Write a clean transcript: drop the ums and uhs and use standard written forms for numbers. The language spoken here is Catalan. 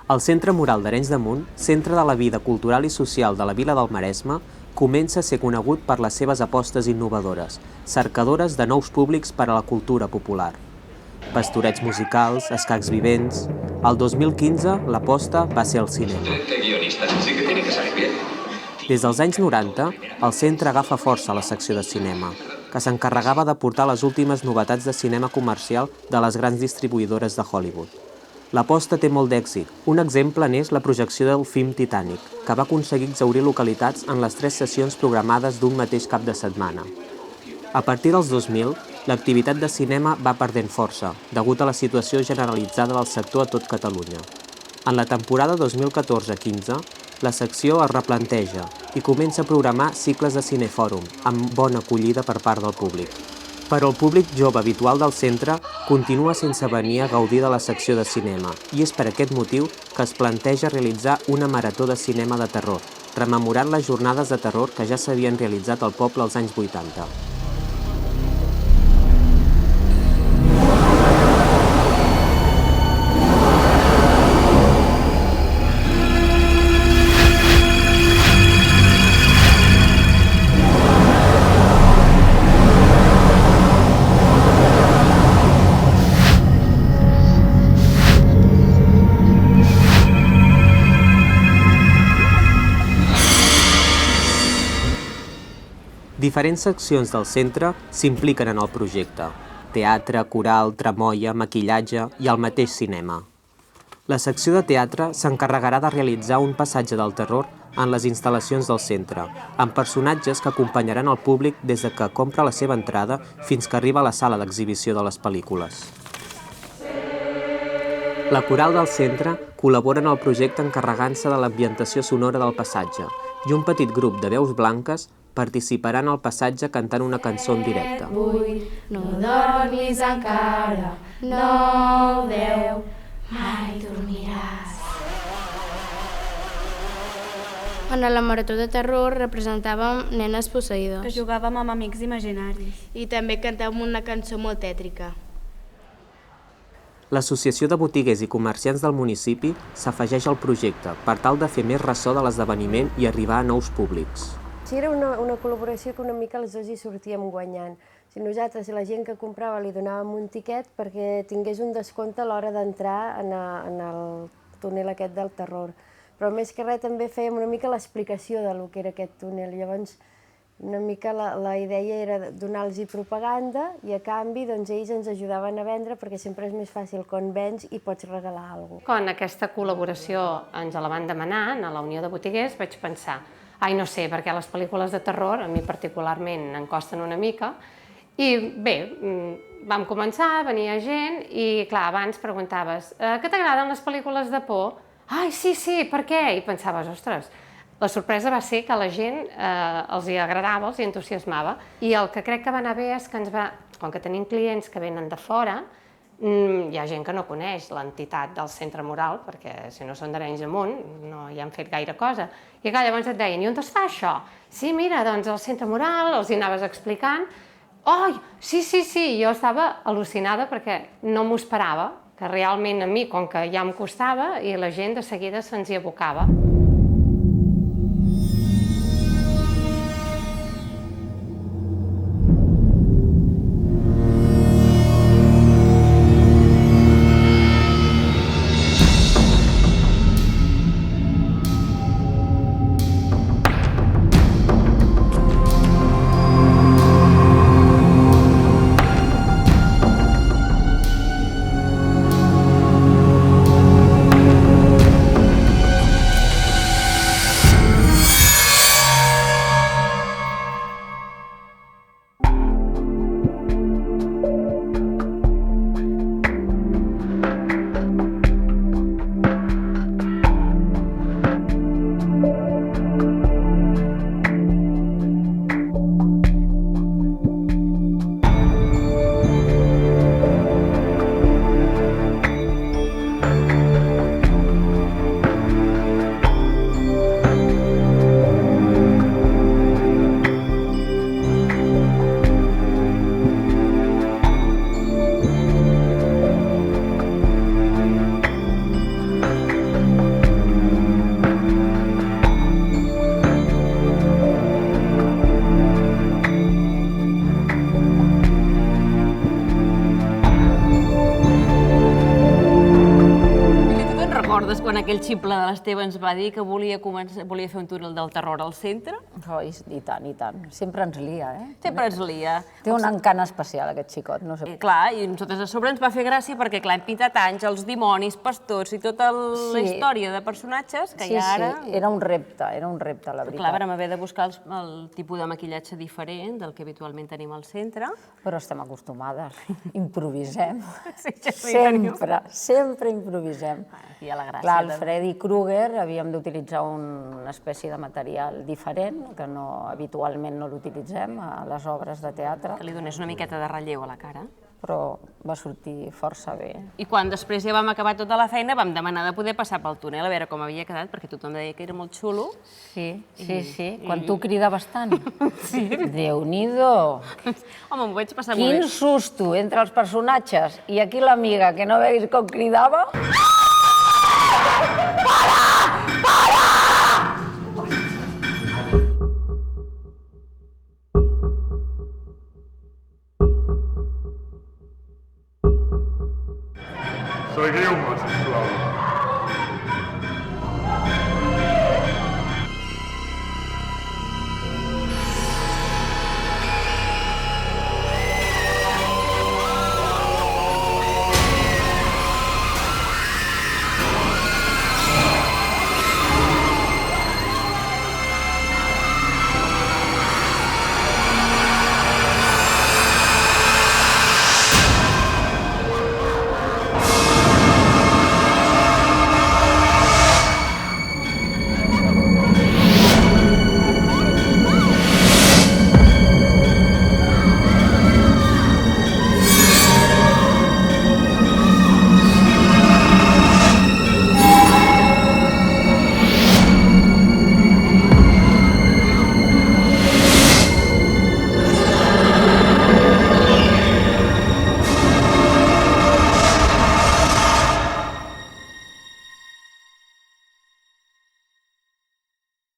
El Centre Mural d'Arenys de Munt, centre de la vida cultural i social de la vila del Maresme, comença a ser conegut per les seves apostes innovadores, cercadores de nous públics per a la cultura popular. Pastorets musicals, escacs vivents... El 2015, l'aposta va ser el cinema. Des dels anys 90, el centre agafa força a la secció de cinema, que s'encarregava de portar les últimes novetats de cinema comercial de les grans distribuïdores de Hollywood. L'aposta té molt d'èxit. Un exemple n'és la projecció del film Titanic, que va aconseguir exhaurir localitats en les 3 sessions programades d'un mateix cap de setmana. A partir dels 2000, l'activitat de cinema va perdent força, degut a la situació generalitzada del sector a tot Catalunya. En la temporada 2014-15, la secció es replanteja i comença a programar cicles de cinefòrum, amb bona acollida per part del públic. Però el públic jove habitual del centre continua sense venir a gaudir de la secció de cinema i és per aquest motiu que es planteja realitzar una marató de cinema de terror, rememorant les jornades de terror que ja s'havien realitzat al poble als anys 80. Diferents seccions del centre s'impliquen en el projecte: teatre, coral, tramoia, maquillatge i el mateix cinema. La secció de teatre s'encarregarà de realitzar un passatge del terror en les instal·lacions del centre, amb personatges que acompanyaran el públic des de que compra la seva entrada fins que arriba a la sala d'exhibició de les pel·lícules. La coral del centre col·labora en el projecte encarregant-se de l'ambientació sonora del passatge i un petit grup de veus blanques participaran al passatge cantant una cançó en directe. 8, no dormis encara, 9, 10, mai dormiràs. En la marató de terror representàvem nenes posseïdes. Que jugàvem amb amics imaginaris. I també cantàvem una cançó molt tètrica. L'Associació de Botiguers i Comerciants del municipi s'afegeix al projecte per tal de fer més ressò de l'esdeveniment i arribar a nous públics. Sí, era una col·laboració que una mica els dos hi sortíem guanyant. Si nosaltres, la gent que comprava, li donàvem un tiquet perquè tingués un descompte a l'hora d'entrar en el túnel aquest del terror. Però més que res també fèiem una mica l'explicació de lo que era aquest túnel. Llavors, una mica la idea era donar-los propaganda i a canvi doncs, ells ens ajudaven a vendre perquè sempre és més fàcil quan vens i pots regalar alguna cosa. Quan aquesta col·laboració ens la van demanar a la Unió de Botiguers vaig pensar no sé, perquè les pel·lícules de terror, a mi particularment, em costen una mica. I bé, vam començar, venia gent i, clar, abans preguntaves «Què t'agraden les pel·lícules de por?» «Ai, sí, per què?» I pensaves, ostres, la sorpresa va ser que a la gent els hi agradava, els hi entusiasmava. I el que crec que va anar bé és que com que tenim clients que venen de fora, hi ha gent que no coneix l'entitat del Centre Mural, perquè si no són d'Arenys de Munt no hi han fet gaire cosa. I clar, llavors et deien, i on es fa això? Sí, mira, doncs al Centre Mural, els hi anaves explicant. Ai, sí, jo estava al·lucinada perquè no m'ho esperava, que realment a mi, com que ja em costava, i la gent de seguida se'ns hi abocava. recordes quan aquell ximple de l'Esteve ens va dir que volia fer un túnel del terror al centre? Oi, i tant, i tant. Sempre ens lia, eh? Sempre ens lia. Té un encant especial, aquest xicot, no sé. Clar, i a nosaltres a sobre ens va fer gràcia perquè, clar, hem pintat àngels, dimonis, pastors i tota la història de personatges que ja ara... Sí, era un repte, la veritat. Clar, vam haver de buscar el tipus de maquillatge diferent del que habitualment tenim al centre. Però estem acostumades, improvisem. Sempre improvisem. Aquí hi ha la gràcia. Clar, el Freddy Krueger havíem d'utilitzar una espècie de material diferent, que habitualment no l'utilitzem a les obres de teatre. Que li donés una miqueta de relleu a la cara. Però va sortir força bé. I quan després ja vam acabar tota la feina vam demanar de poder passar pel túnel a veure com havia quedat, perquè tothom deia que era molt xulo. Sí. Quan tu cridaves tant. Déu-n'hi-do. Home, m'ho vaig passar molt bé. Quin susto entre els personatges i aquí l'amiga que no veus com cridava. Seguiu-me, sisplau.